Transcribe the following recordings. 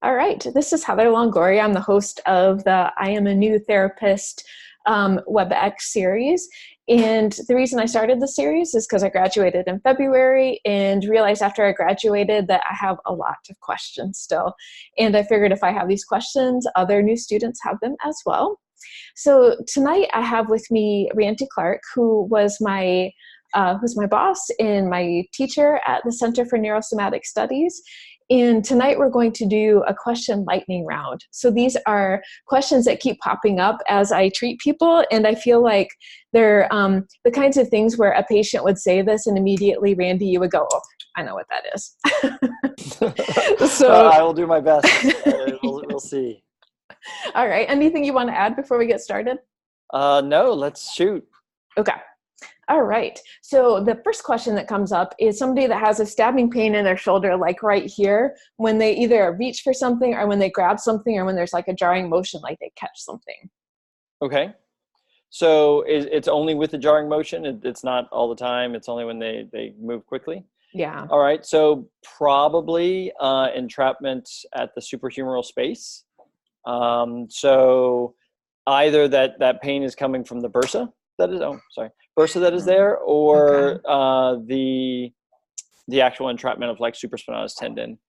All right, this is Heather Longoria. I'm the host of the I Am a New Therapist WebEx series. And the reason I started the series is because I graduated in February and realized after I graduated that I have a lot of questions still. And I figured if I have these questions, other new students have them as well. So tonight I have with me Randy Clark, who was my boss and my teacher at the Center for Neurosomatic Studies. And tonight we're going to do a question lightning round. So these are questions that keep popping up as I treat people. And I feel like they're the kinds of things where a patient would say this and immediately, Randy, you would go, oh, I know what that is. So I will do my best. We'll see. All right. Anything you want to add before we get started? No, let's shoot. Okay. All right. So the first question that comes up is somebody that has a stabbing pain in their shoulder, like right here, when they either reach for something or when they grab something or when there's like a jarring motion, like they catch something. Okay. So it's only with the jarring motion. It's not all the time. It's only when they move quickly. Yeah. All right. So probably entrapment at the suprahumeral space. So either that pain is coming from the bursa bursa that is there, or the actual entrapment of like supraspinatus tendon.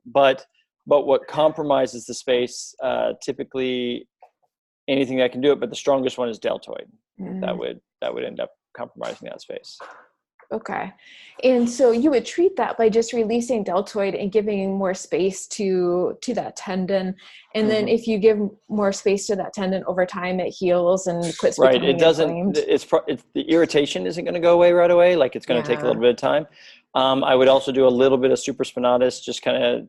But what compromises the space, typically anything that can do it, but the strongest one is deltoid. That would end up compromising that space. Okay. And so you would treat that by just releasing deltoid and giving more space to that tendon. And then if you give more space to that tendon over time, it heals and quits becoming inflamed. It's the irritation isn't going to go away right away. Like it's going to take a little bit of time. I would also do a little bit of supraspinatus, just kind of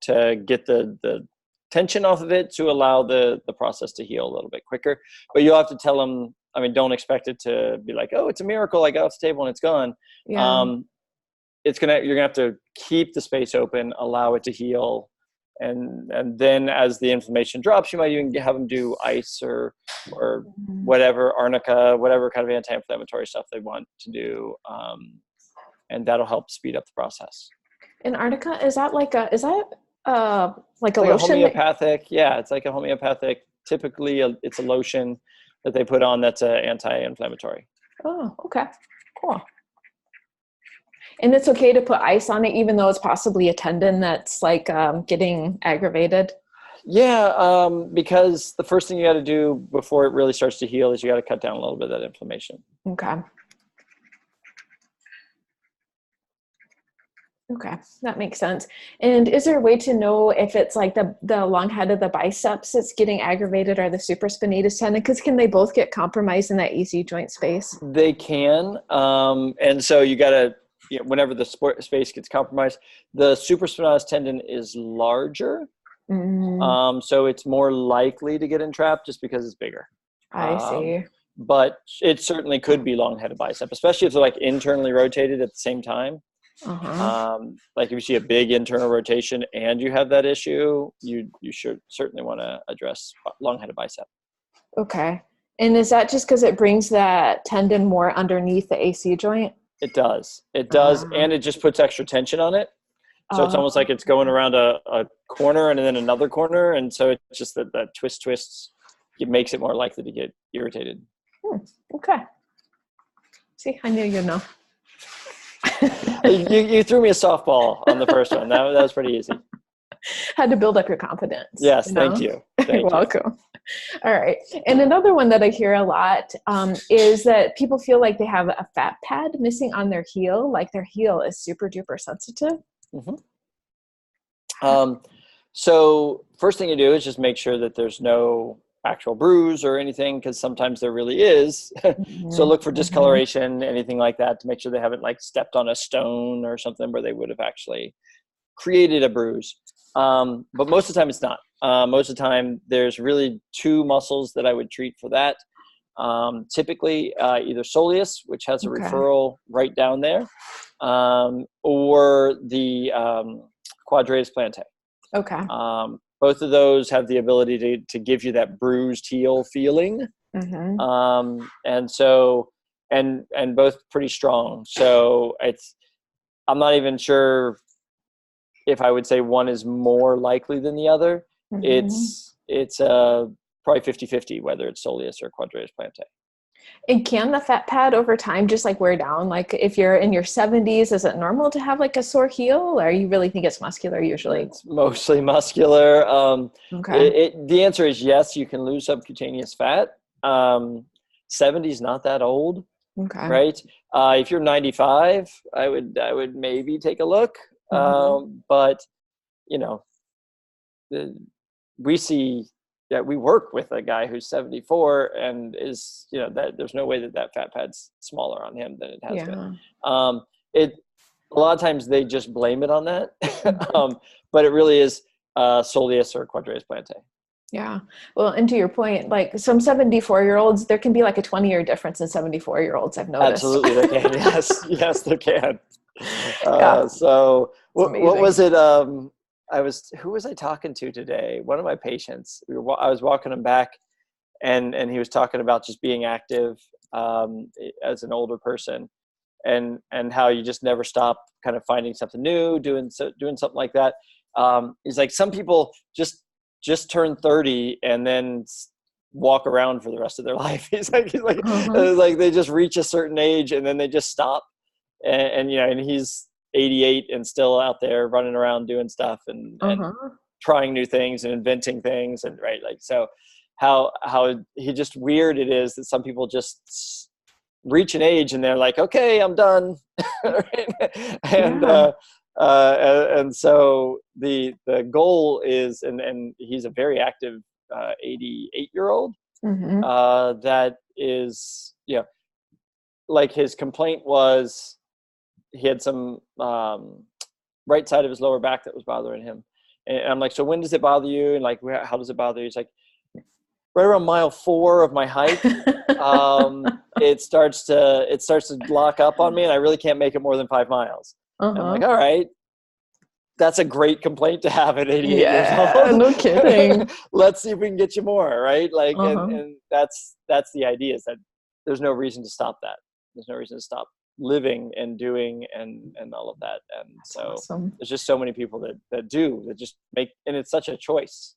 to get the tension off of it to allow the process to heal a little bit quicker. But you'll have to tell them, I mean, don't expect it to be like, oh, it's a miracle. I got off the table and it's gone. Yeah. You're gonna have to keep the space open, allow it to heal, and then as the inflammation drops, you might even have them do ice or whatever, arnica, whatever kind of anti-inflammatory stuff they want to do, and that'll help speed up the process. And arnica, is that like a like lotion? A homeopathic, yeah, it's like a homeopathic. Typically, it's a lotion that they put on that's anti-inflammatory. Oh, okay, cool. And it's okay to put ice on it, even though it's possibly a tendon that's like getting aggravated? Yeah, because the first thing you got to do before it really starts to heal is you got to cut down a little bit of that inflammation. Okay. Okay, that makes sense. And is there a way to know if it's like the long head of the biceps that's getting aggravated or the supraspinatus tendon? Because can they both get compromised in that AC joint space? They can. And so you got to, whenever the space gets compromised, the supraspinatus tendon is larger. So it's more likely to get entrapped just because it's bigger. I see. But it certainly could be long-headed bicep, especially if they're like internally rotated at the same time. Like if you see a big internal rotation and you have that issue, you should certainly want to address long-headed bicep. Okay. And is that just because it brings that tendon more underneath the AC joint? It does. And it just puts extra tension on it. So it's almost like it's going around a corner and then another corner. And so it's just that twists, it makes it more likely to get irritated. Okay. See, I knew you'd know. You threw me a softball on the first one. That was pretty easy. Had to build up your confidence. Yes, thank you. You're welcome. All right. And another one that I hear a lot is that people feel like they have a fat pad missing on their heel, like their heel is super duper sensitive. So first thing you do is just make sure that there's no actual bruise or anything, because sometimes there really is. So look for discoloration, anything like that, to make sure they haven't like stepped on a stone or something where they would have actually created a bruise. But most of the time it's not. Most of the time there's really two muscles that I would treat for that. Typically either soleus, which has a referral right down there, or the quadratus plantae. Okay. Both of those have the ability to give you that bruised heel feeling. And so, and both pretty strong. So I'm not even sure if I would say one is more likely than the other, it's probably 50-50, whether it's soleus or quadratus plantae. And can the fat pad over time just like wear down? Like if you're in your 70s, is it normal to have like a sore heel, or you really think it's muscular usually? It's mostly muscular. Okay. The answer is yes, you can lose subcutaneous fat. 70 is not that old, Okay. right? If you're 95, I would maybe take a look. But you know, we work with a guy who's 74 and is, that there's no way that fat pad's smaller on him than it has been. A lot of times they just blame it on that. But it really is soleus or quadratus plantae. Yeah. Well, and to your point, like some 74-year-olds, there can be like a 20-year difference in 74-year-olds, I've noticed. Absolutely, they can. Yes, they can. So what was it? Who was I talking to today? One of my patients. I was walking him back, and he was talking about just being active as an older person, and how you just never stop kind of finding something new, doing something like that. He's like, some people just turn 30 and then walk around for the rest of their life. He's like like they just reach a certain age and then they just stop, and he's 88 and still out there running around doing stuff and trying new things and inventing things, and right, like, so how he just weird it is that some people just reach an age and they're like, okay, I'm done. And so the goal is, and he's a very active 88-year-old that is, like his complaint was he had some right side of his lower back that was bothering him, and I'm like, so when does it bother you, and like how does it bother you? He's like, right around mile 4 of my hike. It starts to lock up on me, and I really can't make it more than 5 miles. I'm like, all right, that's a great complaint to have at 88 years old. No kidding. Let's see if we can get you more, right? Like, and that's the idea, is that there's no reason to stop that. There's no reason to stop living and doing and all of that. And that's so awesome. There's just so many people that just make, and it's such a choice.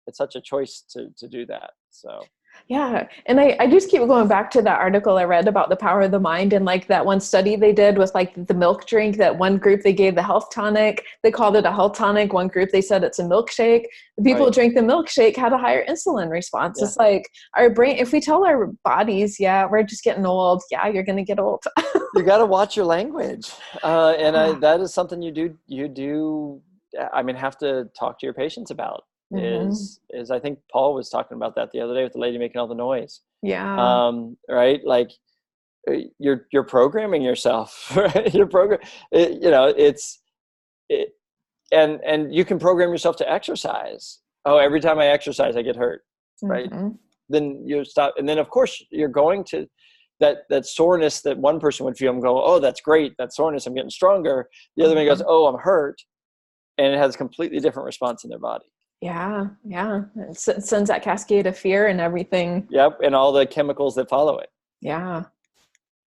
It's such a choice to do that. So. Yeah. And I just keep going back to that article I read about the power of the mind, and like that one study they did with like the milk drink. That one group, they gave the health tonic. They called it a health tonic. One group, they said it's a milkshake. The people who drank the milkshake had a higher insulin response. It's like our brain, if we tell our bodies, we're just getting old. Yeah, you're going to get old. You got to watch your language. That is something you do, I mean, have to talk to your patients about. Is I think Paul was talking about that the other day with the lady making all the noise. Yeah. Right. Like you're programming yourself, right? And you can program yourself to exercise. Oh, every time I exercise, I get hurt. Right. Then you stop. And then of course you're going to that soreness that one person would feel and go, oh, that's great. That soreness, I'm getting stronger. The other man goes, oh, I'm hurt. And it has a completely different response in their body. Yeah. It sends that cascade of fear and everything. Yep, and all the chemicals that follow it. Yeah,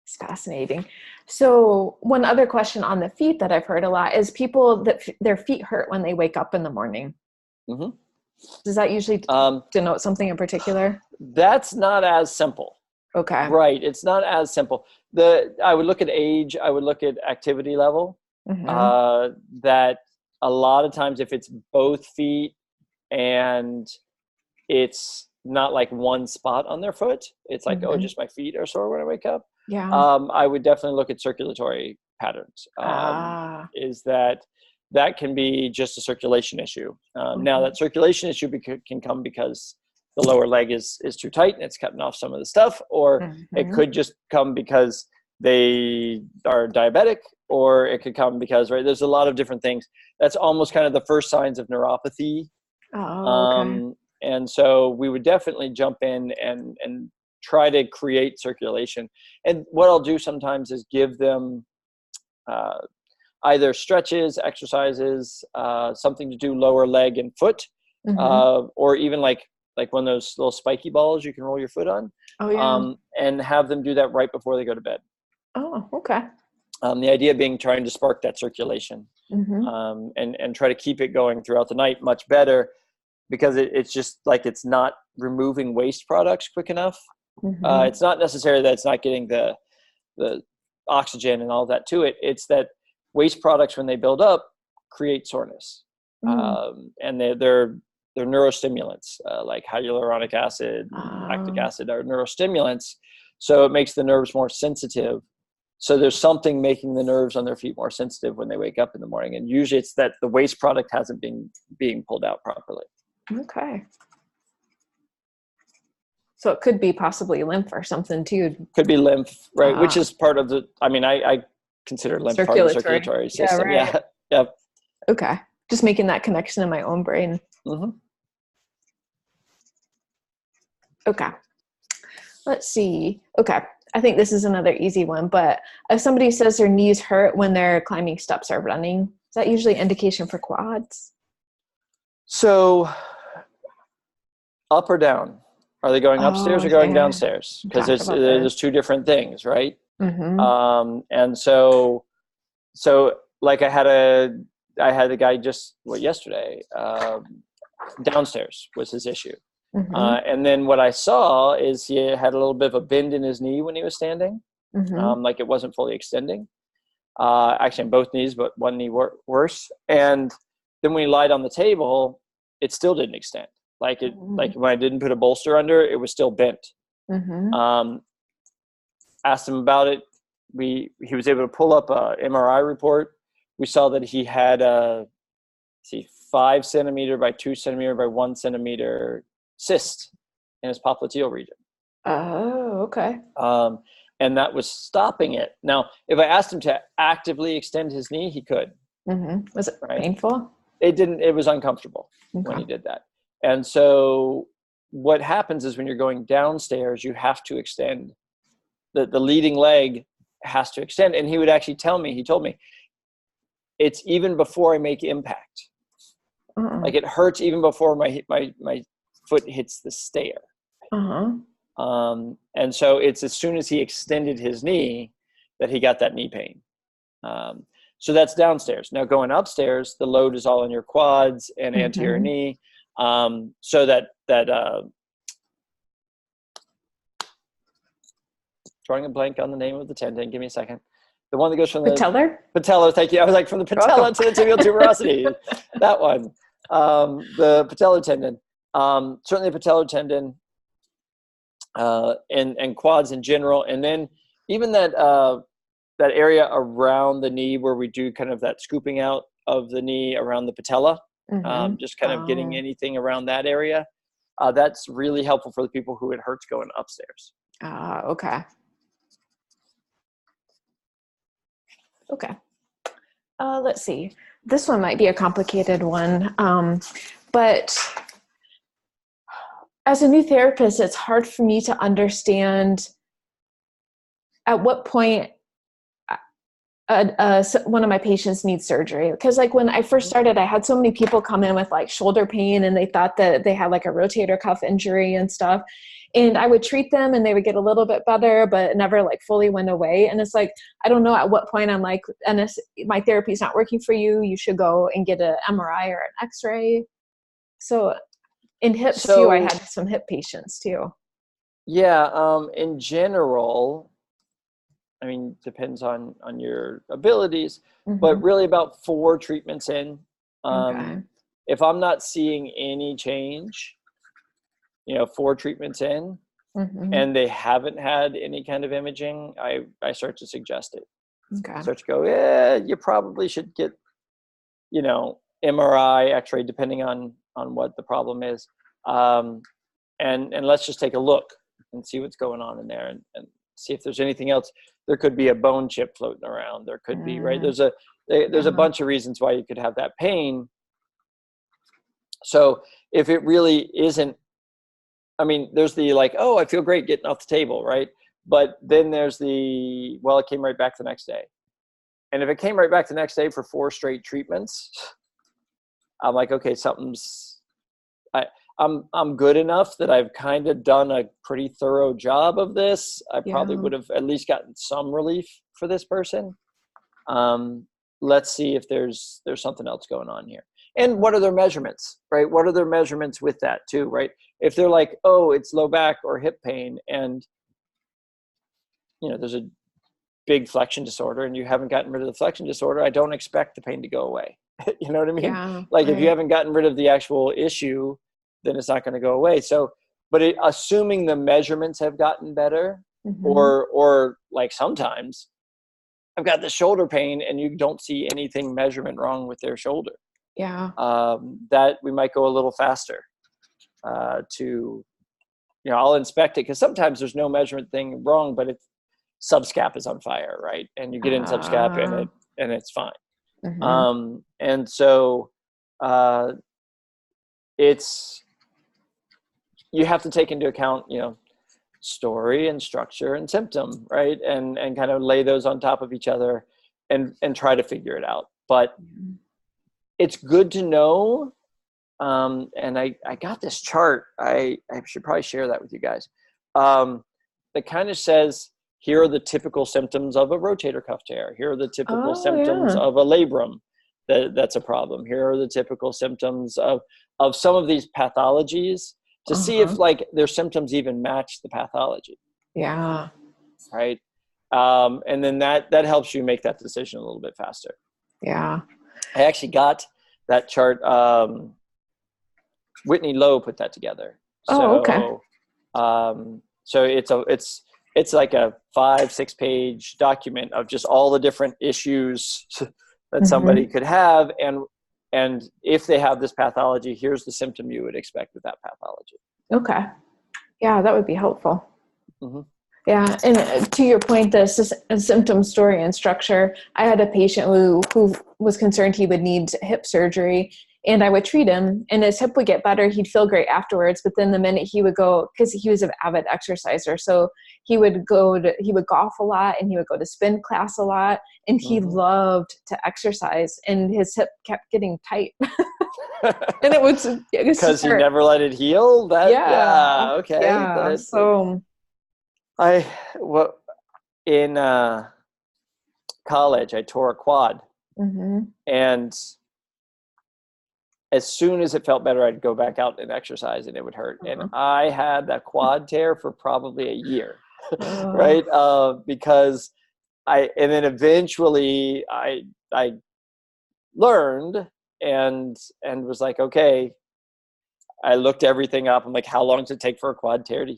it's fascinating. So one other question on the feet that I've heard a lot is people that their feet hurt when they wake up in the morning. Does that usually denote something in particular? That's not as simple. Okay. Right, it's not as simple. I would look at age, I would look at activity level. That a lot of times if it's both feet, and it's not like one spot on their foot, it's like, oh, just my feet are sore when I wake up. Yeah. I would definitely look at circulatory patterns. Is that can be just a circulation issue. Now that circulation issue can come because the lower leg is too tight and it's cutting off some of the stuff, or it could just come because they are diabetic, or it could come because, there's a lot of different things. That's almost kind of the first signs of neuropathy. And so we would definitely jump in and try to create circulation. And what I'll do sometimes is give them either stretches, exercises, something to do lower leg and foot, or even like one of those little spiky balls you can roll your foot on. Oh, yeah. And have them do that right before they go to bed. Oh, okay. The idea being trying to spark that circulation, and try to keep it going throughout the night much better, because it's just like it's not removing waste products quick enough. It's not necessarily that it's not getting the oxygen and all that to it. It's that waste products, when they build up, create soreness. And they're neurostimulants, like hyaluronic acid, lactic acid are neurostimulants. So it makes the nerves more sensitive. So there's something making the nerves on their feet more sensitive when they wake up in the morning. And usually it's that the waste product hasn't been being pulled out properly. Okay. So it could be possibly lymph or something too. Could be lymph, right? Which is part of the, I consider lymph part of the circulatory system. Yeah, right. Yeah. Okay. Just making that connection in my own brain. Okay. Let's see. Okay. I think this is another easy one, but if somebody says their knees hurt when they're climbing steps or running, is that usually indication for quads? So up or down? Are they going upstairs or going downstairs? Because there's two different things, right? And so like I had a guy just yesterday, downstairs was his issue. And then what I saw is he had a little bit of a bend in his knee when he was standing, like it wasn't fully extending. Actually, on both knees, but one knee worse. And then when he lied on the table, it still didn't extend. Like when I didn't put a bolster under, it was still bent. Asked him about it. He was able to pull up a MRI report. We saw that he had a 5 centimeter by 2 centimeter by 1 centimeter cyst in his popliteal region. Oh, okay. And that was stopping it. Now, if I asked him to actively extend his knee, he could. Was it painful? It didn't. It was uncomfortable when he did that. And so what happens is when you're going downstairs, you have to extend. The leading leg has to extend. And he would actually tell me, he told me, it's even before I make impact. Like it hurts even before my foot hits the stair. And so it's as soon as he extended his knee that he got that knee pain. So that's downstairs. Now going upstairs, the load is all in your quads and anterior knee. So that drawing a blank on the name of the tendon. Give me a second. The one that goes from the patellar. Thank you. I was like, from the patella to the tibial tuberosity. That one. The patellar tendon. Certainly the patellar tendon, and quads in general. And then even that area around the knee where we do kind of that scooping out of the knee around the patella, just kind of getting anything around that area. That's really helpful for the people who it hurts going upstairs. Okay. Okay. Let's see. This one might be a complicated one, but as a new therapist, it's hard for me to understand at what point one of my patients needs surgery. Because like when I first started, I had so many people come in with like shoulder pain and they thought that they had like a rotator cuff injury and stuff. And I would treat them and they would get a little bit better, but it never like fully went away. And it's like, I don't know at what point I'm like, and my therapy is not working for you. You should go and get an MRI or an X-ray. So in hips too, I had some hip patients too. Yeah. In general, I mean, depends on your abilities, but really about 4 treatments in. If I'm not seeing any change, 4 treatments in, and they haven't had any kind of imaging, I start to suggest it. Start to go, you probably should get, MRI, X-ray, depending on what the problem is. And let's just take a look and see what's going on in there and see if there's anything else. There could be a bone chip floating around. There could be, right? There's a bunch of reasons why you could have that pain. So if it really isn't, I mean, there's the like, oh, I feel great getting off the table, right? But then there's the, well, it came right back the next day. And if it came right back the next day for 4 straight treatments, I'm like, okay, I'm good enough that I've kind of done a pretty thorough job of this. I probably would have at least gotten some relief for this person. Let's see if there's something else going on here. And what are their measurements, right? What are their measurements with that too, right? If they're like, oh, it's low back or hip pain, and there's a big flexion disorder and you haven't gotten rid of the flexion disorder, I don't expect the pain to go away. You know what I mean? Yeah, like right. If you haven't gotten rid of the actual issue, then it's not going to go away. So, but assuming the measurements have gotten better, or like sometimes I've got the shoulder pain and you don't see anything measurement wrong with their shoulder. Yeah. That we might go a little faster I'll inspect it, because sometimes there's no measurement thing wrong, but it's subscap is on fire, right? And you get in subscap and it's fine. And so you have to take into account, story and structure and symptom, right? And kind of lay those on top of each other and try to figure it out. But it's good to know. And I got this chart. I should probably share that with you guys. That kind of says, here are the typical symptoms of a rotator cuff tear. Here are the typical symptoms of a labrum that's a problem. Here are the typical symptoms of some of these pathologies, to see if like their symptoms even match the pathology. Yeah. Right. And then that helps you make that decision a little bit faster. Yeah. I actually got that chart. Whitney Lowe put that together. So it's like a 5-6 page document of just all the different issues that somebody could have. And if they have this pathology, here's the symptom you would expect with that pathology. Okay. Yeah, that would be helpful. Yeah. And to your point, this symptom, story, and structure, I had a patient who was concerned he would need hip surgery, and I would treat him and his hip would get better. He'd feel great afterwards. But then the minute he would go, because he was an avid exerciser, so he would golf a lot and he would go to spin class a lot, and he loved to exercise, and his hip kept getting tight. And it was because he never let it heal. Okay. Yeah. So in college, I tore a quad, and as soon as it felt better, I'd go back out and exercise, and it would hurt. And I had that quad tear for probably a year, right? Because and then eventually I learned and was like, okay, I looked everything up. I'm like, how long does it take for a quad tear to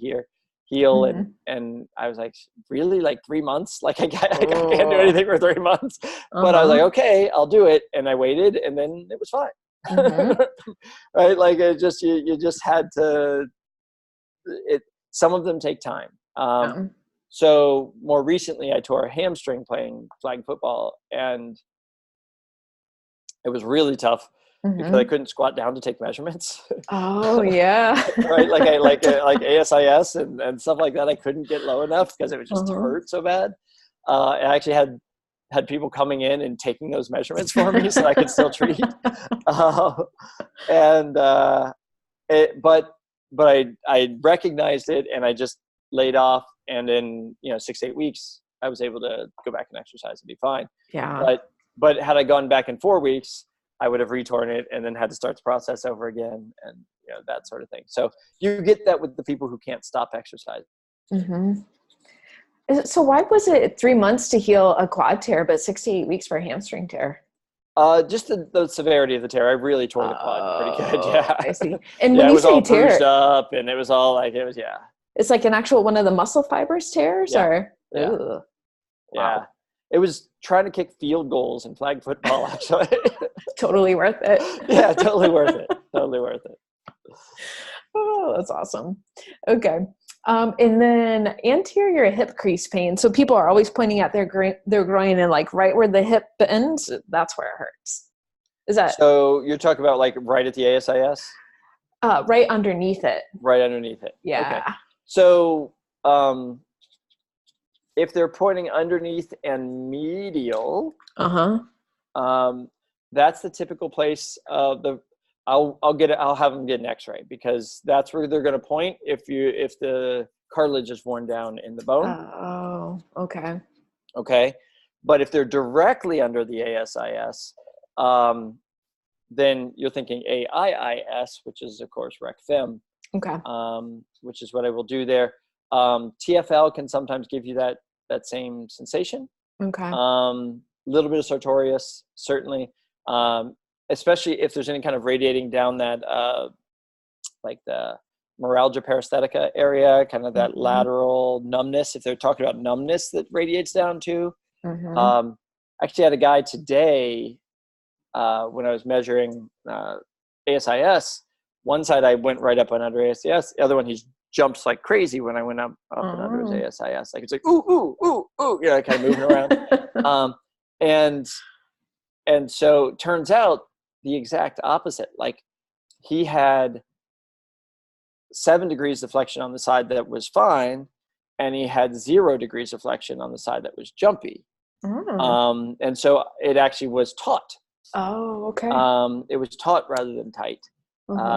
heal? And I was like, really, like 3 months? Like I can't do anything for 3 months. But I was like, okay, I'll do it. And I waited, and then it was fine. Right? Like it just, you just had to, some of them take time. So more recently I tore a hamstring playing flag football, and it was really tough because I couldn't squat down to take measurements. Oh yeah. Right. Like ASIS and stuff like that. I couldn't get low enough because it would just hurt so bad. I actually had people coming in and taking those measurements for me so I could still treat. But I recognized it, and I just laid off. And in 6 to 8 weeks, I was able to go back and exercise and be fine. Yeah. But had I gone back in 4 weeks, I would have retorn it and then had to start the process over again, and that sort of thing. So you get that with the people who can't stop exercising. So why was it 3 months to heal a quad tear, but 6 to 8 weeks for a hamstring tear? Just the severity of the tear. I really tore the quad pretty good. Yeah, I see. And when it you was say all tear, bruised up, and it was all like it's like an actual one of the muscle fibers tears, or yeah. It was trying to kick field goals in flag football, actually. Totally worth it. Yeah, totally worth it. Totally worth it. Oh, that's awesome. Okay. And then anterior hip crease pain. So people are always pointing at their groin, and like right where the hip ends, that's where it hurts. Is that? So you're talking about like right at the ASIS? Right underneath it. Right underneath it. Yeah. Okay. So if they're pointing underneath and medial, that's the typical place of the. I'll have them get an X-ray, because that's where they're going to point if the cartilage is worn down in the bone. Oh, okay. Okay. But if they're directly under the ASIS, then you're thinking AIIS, which is of course rec fem, Okay. which is what I will do there. TFL can sometimes give you that same sensation. Okay. Little bit of sartorius, certainly, especially if there's any kind of radiating down that, like the neuralgia paresthetica area, kind of that lateral numbness. If they're talking about numbness that radiates down to, actually had a guy today, when I was measuring ASIS, one side I went right up and under ASIS, the other one he jumps like crazy when I went up and under his ASIS. Like it's like ooh ooh ooh ooh, you know, kind of moving around. And so it turns out the exact opposite. Like he had 7 degrees of flexion on the side that was fine, and he had 0 degrees of flexion on the side that was jumpy. And so it actually was taut. Oh, okay. It was taut rather than tight.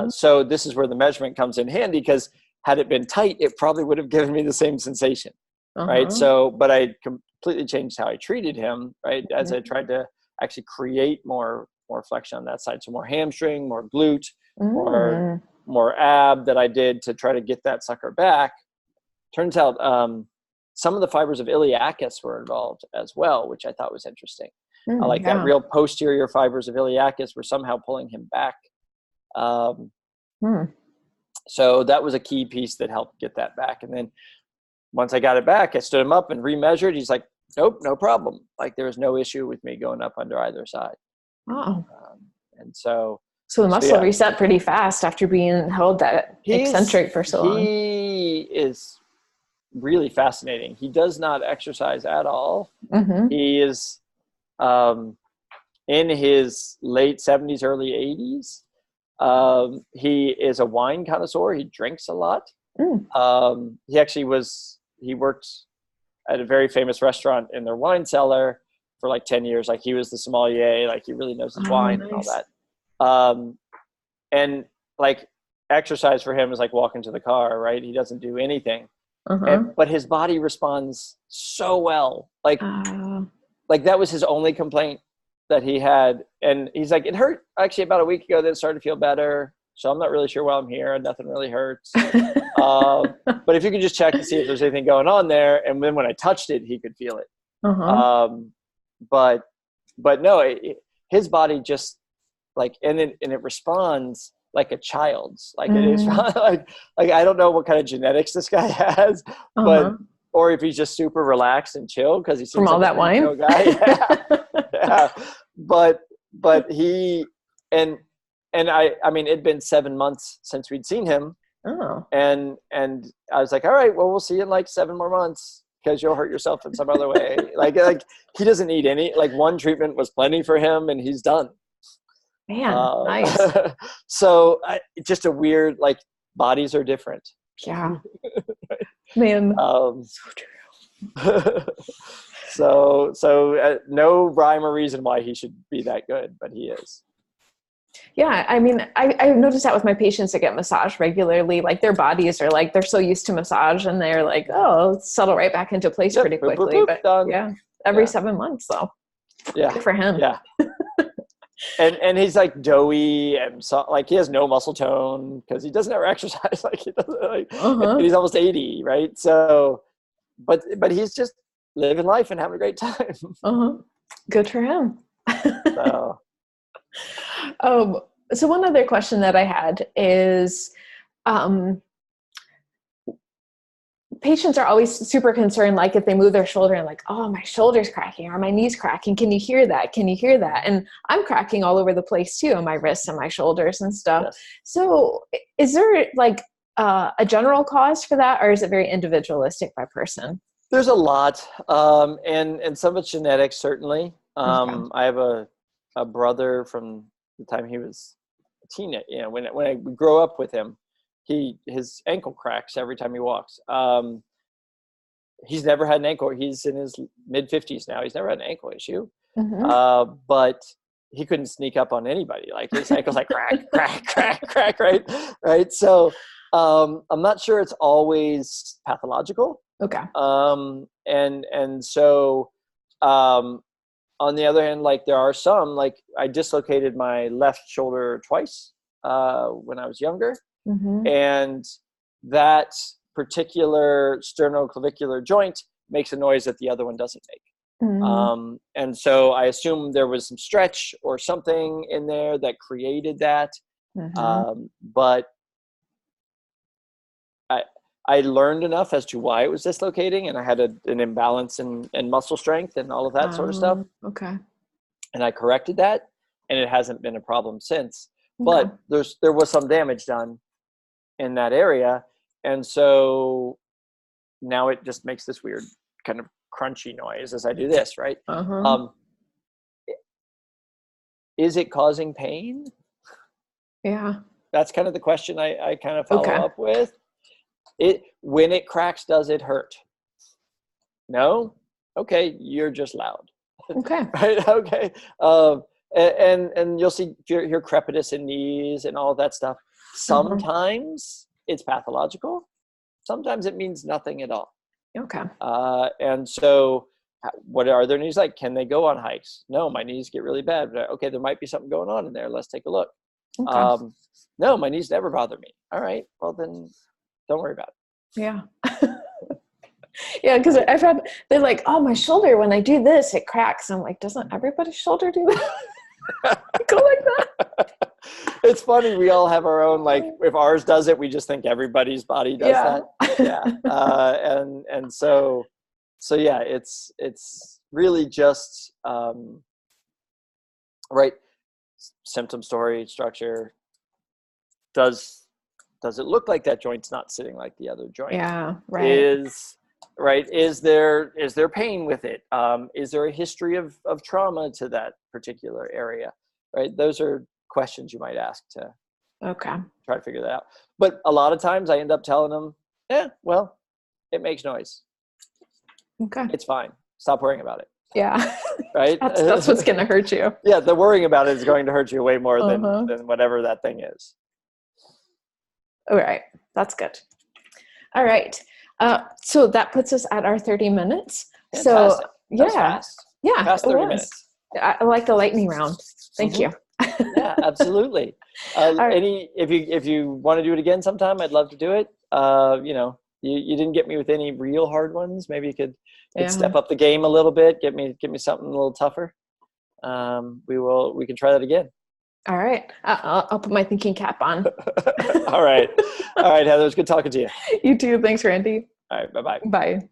So this is where the measurement comes in handy, because had it been tight, it probably would have given me the same sensation, right? So, but I completely changed how I treated him, right? As I tried to actually create more flexion on that side. So more hamstring, more glute, more ab that I did to try to get that sucker back. Turns out some of the fibers of iliacus were involved as well, which I thought was interesting. Like that real posterior fibers of iliacus were somehow pulling him back. So that was a key piece that helped get that back. And then once I got it back, I stood him up and remeasured. He's like, nope, no problem. Like there was no issue with me going up under either side. Wow. And so the muscle reset pretty fast after being held that eccentric for so long. He is really fascinating. He does not exercise at all. He is in his late 70s, early 80s. He is a wine connoisseur. He drinks a lot. He worked at a very famous restaurant in their wine cellar for like 10 years. Like he was the sommelier, like he really knows his wine and all that. And like exercise for him is like walking to the car, right? He doesn't do anything, but his body responds so well. Like that was his only complaint that he had. And he's like, it hurt actually about a week ago, then it started to feel better. So I'm not really sure why I'm here. Nothing really hurts. But if you could just check to see if there's anything going on there. And then when I touched it, he could feel it. But no, his body just like, and it responds like a child's. Like it is like I don't know what kind of genetics this guy has, but or if he's just super relaxed and chill because he seems from all like that wine. Guy. Yeah. But he and I mean it'd been 7 months since we'd seen him. And I was like, all right, well, we'll see you in like 7 more months because you'll hurt yourself in some other way. like he doesn't need any, like one treatment was plenty for him and he's done. Man, nice. So just a weird, like bodies are different. Yeah. Man. So true. so no rhyme or reason why he should be that good, but he is. Yeah. I mean, I've noticed that with my patients that get massaged regularly, like their bodies are like, they're so used to massage and they're like, oh, settle right back into place pretty quickly. Boop, but done. Yeah, every 7 months though. Yeah. Good for him. Yeah. And he's like doughy and so, like he has no muscle tone because he doesn't ever exercise. Like he doesn't like, and he's almost 80, right? So, but he's just living life and having a great time. Good for him. So one other question that I had is, patients are always super concerned, like if they move their shoulder and like, oh, my shoulder's cracking or my knee's cracking. Can you hear that? Can you hear that? And I'm cracking all over the place too, my wrists and my shoulders and stuff. Yes. So is there like a general cause for that, or is it very individualistic by person? There's a lot. And some of it's genetics, certainly. I have a brother from the time he was a teenager, you know, when I grow up with him, his ankle cracks every time he walks. He's never had an ankle. He's in his mid 50s now. He's never had an ankle issue. But he couldn't sneak up on anybody. Like his ankle's like crack, crack, crack, crack, right? So I'm not sure it's always pathological. Okay. And so On the other hand, like there are some, like I dislocated my left shoulder twice when I was younger. And that particular sternoclavicular joint makes a noise that the other one doesn't make. And so I assume there was some stretch or something in there that created that. But I learned enough as to why it was dislocating, and I had an imbalance in muscle strength and all of that sort of stuff. Okay. And I corrected that, and it hasn't been a problem since. But there was some damage done in that area. And so now it just makes this weird kind of crunchy noise as I do this, right? Is it causing pain? Yeah. That's kind of the question I kind of follow up with. When it cracks, does it hurt? No? Okay, you're just loud. Okay. Right? Okay. And you'll see your crepitus in knees and all of that stuff. Sometimes it's pathological. Sometimes it means nothing at all. Okay. And so what are their knees like? Can they go on hikes? No, my knees get really bad. But okay, there might be something going on in there. Let's take a look. Okay. No, my knees never bother me. All right. Well, then don't worry about it. Yeah. Yeah, because I've had, they're like, oh, my shoulder, when I do this, it cracks. I'm like, doesn't everybody's shoulder do that? Go like that. It's funny. We all have our own, like, if ours does it, we just think everybody's body does that. Yeah. And so yeah, it's really just, right. Symptom, story, structure. Does it look like that joint's not sitting like the other joint? Yeah. Right. Is there pain with it? Is there a history of trauma to that particular area? Right. Those are questions you might ask to try to figure that out. But a lot of times I end up telling them, well, it makes noise. Okay. It's fine. Stop worrying about it. Yeah. Right. That's what's going to hurt you. Yeah. The worrying about it is going to hurt you way more than whatever that thing is. All right. That's good. All right. So that puts us at our 30 minutes. Fantastic. So yeah. Fast. Yeah. Past 30 minutes. I like the lightning round. Thank you. Yeah, absolutely. If you want to do it again sometime, I'd love to do it. You didn't get me with any real hard ones. Maybe you could step up the game a little bit. Get me something a little tougher. We can try that again. All right. I'll put my thinking cap on. All right, Heather. It was good talking to you. You too. Thanks, Randy. All right. Bye-bye. Bye.